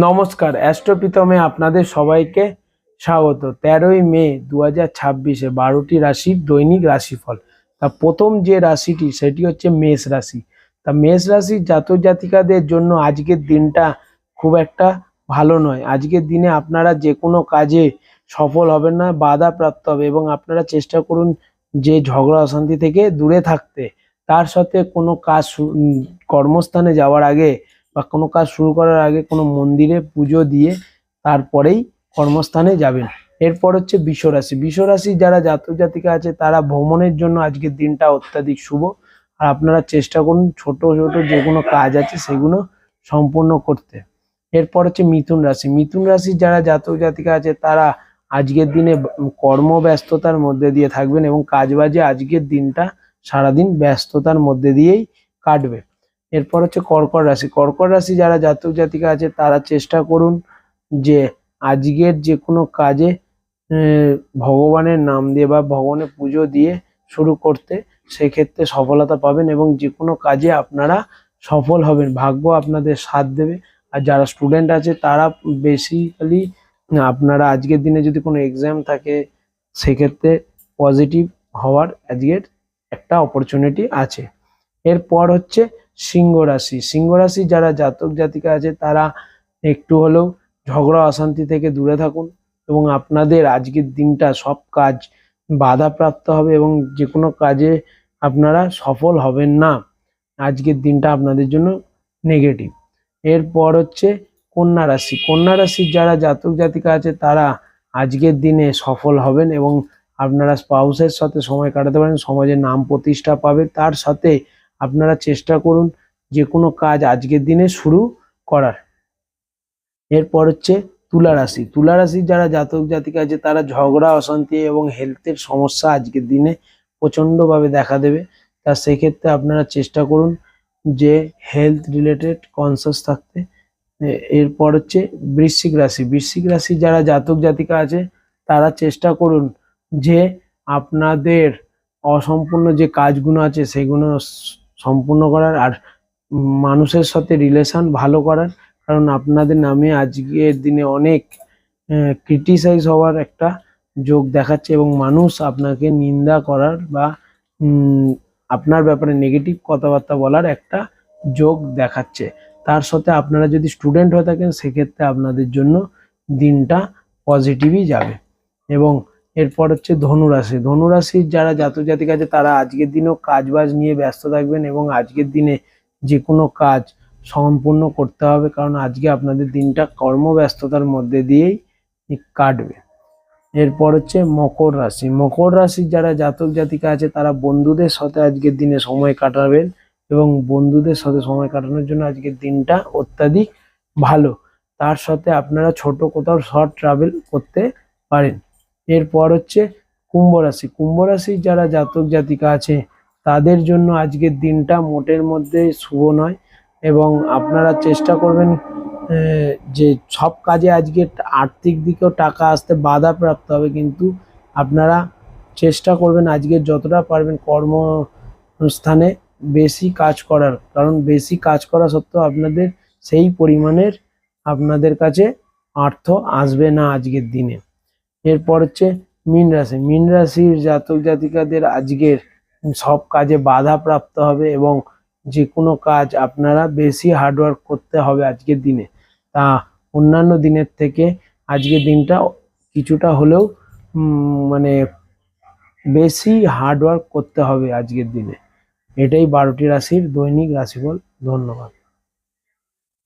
নমস্কার, অ্যাস্ট্রোপিতমে আপনাদের সবাইকে স্বাগত। 13ই মে 2026-এ 12টি রাশির দৈনিক রাশিফল। তা প্রথম যে রাশিটি সেটি হচ্ছে মেষ রাশি। তা মেষ রাশির জাতক জাতিকাদের জন্য আজকের দিনটা খুব একটা ভালো নয়। আজকের দিনে আপনারা যে কোনো কাজে সফল হবেন না, বাধা প্রাপ্ত হবে এবং আপনারা চেষ্টা করুন যে ঝগড়া অশান্তি থেকে দূরে থাকতে। তার সাথে কোনো কাজ কর্মস্থানে যাওয়ার আগে বা কোনো কাজ শুরু করার আগে কোনো মন্দিরে পুজো দিয়ে তারপরেই কর্মস্থানে যাবেন। এরপর হচ্ছে বৃষরাশি। বৃষরাশি যারা জাতক জাতিকা আছে তারা ভ্রমণের জন্য আজকের দিনটা অত্যাধিক শুভ। আর আপনারা চেষ্টা করুন ছোট ছোট যে কোনো কাজ আছে সেগুলো সম্পূর্ণ করতে। এরপর হচ্ছে মিথুন রাশি। মিথুন রাশির যারা জাতক জাতিকা আছে তারা আজকের দিনে কর্মব্যস্ততার মধ্যে দিয়ে থাকবেন এবং কাজবাজে আজকের দিনটা সারাদিন ব্যস্ততার মধ্যে দিয়েই কাটবে। এরপর হচ্ছে কর্কট রাশি। কর্কট রাশি যারা জাতক জাতিকা আছে তারা চেষ্টা করুন যে আজকের যে কোনো কাজে ভগবানের নাম দিয়ে বা ভগবানের পুজো দিয়ে শুরু করতে, সেক্ষেত্রে সফলতা পাবেন এবং যে কোনো কাজে আপনারা সফল হবেন, ভাগ্য আপনাদের সাথ দেবে। আর যারা স্টুডেন্ট আছে তারা বেসিক্যালি আপনারা আজকের দিনে যদি কোনো এক্সাম থাকে সেক্ষেত্রে পজিটিভ হওয়ার আজকের একটা অপরচুনিটি আছে। এরপর হচ্ছে সিংহ রাশি। সিংহ রাশি যারা জাতক জাতিকা আছে তারা একটু হলেও ঝগড়া অশান্তি থেকে দূরে থাকুন এবং আপনাদের আজকের দিনটা সব কাজ বাধাপ্রাপ্ত হবে এবং যে কোনো কাজে আপনারা সফল হবেন না। আজকের দিনটা আপনাদের জন্য নেগেটিভ। এরপর হচ্ছে কন্যা রাশি। কন্যা রাশির যারা জাতক জাতিকা আছে তারা আজকের দিনে সফল হবেন এবং আপনারা স্পাউসের সাথে সময় কাটাতে পারেন, সমাজে নাম প্রতিষ্ঠা পাবে। তার সাথে আপনারা চেষ্টা করুন যে কোনো কাজ আজকের দিনে শুরু করার। এরপর হচ্ছে তুলা রাশি। তুলা রাশির যারা জাতক জাতিকা আছে তারা ঝগড়া অশান্তি এবং হেলথের সমস্যা আজকের দিনে প্রচণ্ডভাবে দেখা দেবে। তা সেক্ষেত্রে আপনারা চেষ্টা করুন যে হেলথ রিলেটেড কনসাস থাকতে। এরপর হচ্ছে বৃশ্চিক রাশি। বৃশ্চিক রাশি যারা জাতক জাতিকা আছে তারা চেষ্টা করুন যে আপনাদের অসম্পূর্ণ যে কাজগুলো আছে সেগুলো সম্পূর্ণ করার আর মানুষের সাথে রিলেশন ভালো করার। কারণ আপনাদের নামে আজকের দিনে অনেক ক্রিটিসাইজ হওয়ার একটা যোগ দেখাচ্ছে এবং মানুষ আপনাকে নিন্দা করার বা আপনার ব্যাপারে নেগেটিভ কথাবার্তা বলার একটা যোগ দেখাচ্ছে। তার সাথে আপনারা যদি স্টুডেন্ট হয়ে থাকেন সেক্ষেত্রে আপনাদের জন্য দিনটা পজিটিভই যাবে। এবং এরপর হচ্ছে ধনুরাশি। ধনুরাশির যারা জাতক জাতিকা আছে তারা আজকের দিনেও কাজবাজ নিয়ে ব্যস্ত থাকবেন এবং আজকের দিনে যে কোনো কাজ সম্পূর্ণ করতে হবে, কারণ আজকে আপনাদের দিনটা কর্মব্যস্ততার মধ্যে দিয়েই কাটবে। এরপর হচ্ছে মকর রাশি। মকর রাশির যারা জাতক জাতিকা আছে তারা বন্ধুদের সাথে আজকের দিনে সময় কাটাবেন এবং বন্ধুদের সাথে সময় কাটানোর জন্য আজকের দিনটা অত্যাধিক ভালো। তার সাথে আপনারা ছোট কোথাও শর্ট ট্রাভেল করতে পারেন। এরপর হচ্ছে কুম্ভ রাশি। কুম্ভ রাশির যারা জাতক জাতিকা আছে তাদের জন্য আজকের দিনটা মোটের মধ্যে শুভ নয় এবং আপনারা চেষ্টা করবেন যে সব কাজে আজকে আর্থিক দিকেও টাকা আসতে বাধা প্রাপ্ত হবে, কিন্তু আপনারা চেষ্টা করবেন আজকে যতটা পারবেন কর্মস্থানে বেশি কাজ করার, কারণ বেশি কাজ করা সত্ত্বেও আপনাদের সেই পরিমাণের আপনাদের কাছে অর্থ আসবে না আজকের দিনে। এরপর হচ্ছে মীন রাশি। মীন রাশির জাতক জাতিকাদের আজকের সব কাজে বাধা প্রাপ্ত হবে এবং যে কোনো কাজ আপনারা বেশি হার্ডওয়ার্ক করতে হবে আজকের দিনে। তা অন্যান্য দিনের থেকে আজকের দিনটা কিছুটা হলেও মানে বেশি হার্ডওয়ার্ক করতে হবে আজকের দিনে। এটাই 12টি রাশির দৈনিক রাশিফল। ধন্যবাদ।